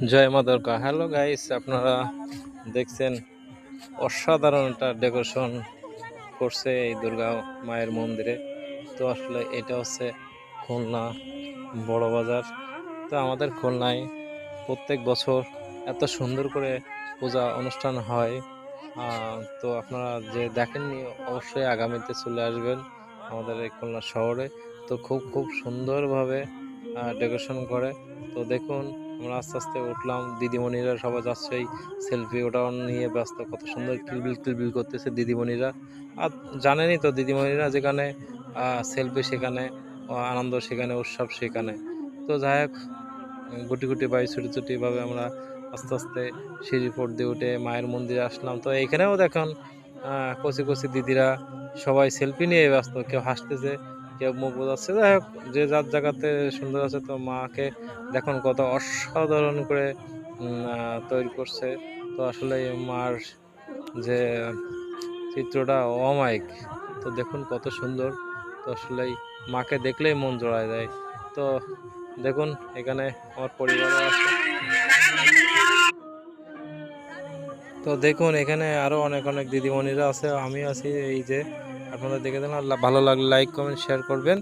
জয় মা Durga. Hello guys, আপনারা দেখছেন অসাধারণ একটা ডেকোরেশন করছে এই দুর্গা মায়ের মন্দিরে। তো আসলে এটা হচ্ছে খুলনা বড় বাজার। তো আমাদের খুলনায় প্রত্যেক বছর এত সুন্দর করে পূজা অনুষ্ঠান হয়। তো আপনারা যে দেখেননি অবশ্যই আগামীতে চলে আসবেন আমাদের এই খুলনা শহরে। তো খুব খুব সুন্দরভাবে ডেকোরেশন করে। তো দেখুন, আমরা আস্তে আস্তে উঠলাম, দিদিমণিরা সবাই যাচ্ছে এই সেলফি ওঠানো নিয়ে ব্যস্ত। কত সুন্দর কিলবিল কিলবিল করতেছে দিদিমণিরা। আর জানেনই তো, দিদিমণিরা যেখানে সেলফি সেখানে আনন্দ, সেখানে উৎসব সেখানে। তো যাই হোক, গুটি গুটি বাই ছুটি ছুটিভাবে আমরা আস্তে আস্তে সিঁড়ি ফোর দিয়ে উঠে মায়ের মন্দিরে আসলাম। তো এইখানেও দেখুন কচি কচি দিদিরা সবাই সেলফি নিয়ে ব্যস্ত, কেউ হাসতেছে, কেউ মুখ বোঝাচ্ছে। যাই হোক, যে যার জায়গাতে সুন্দর আছে। তো মাকে দেখুন কত অসাধারণ করে তৈরি করছে। তো আসলে এই মার যে চিত্রটা অমায়িক। তো দেখুন কত সুন্দর। তো আসলেই মাকে দেখলেই মন জোড়ায় যায়। তো দেখুন, এখানে আমার পরিবারও আছে। তো দেখুন, এখানে আরো অনেক অনেক দিদিমণিরা আছে, আমি আছি। এই যে আপনারা দেখে দেন, ভালো লাগলে লাইক কমেন্ট শেয়ার করবেন।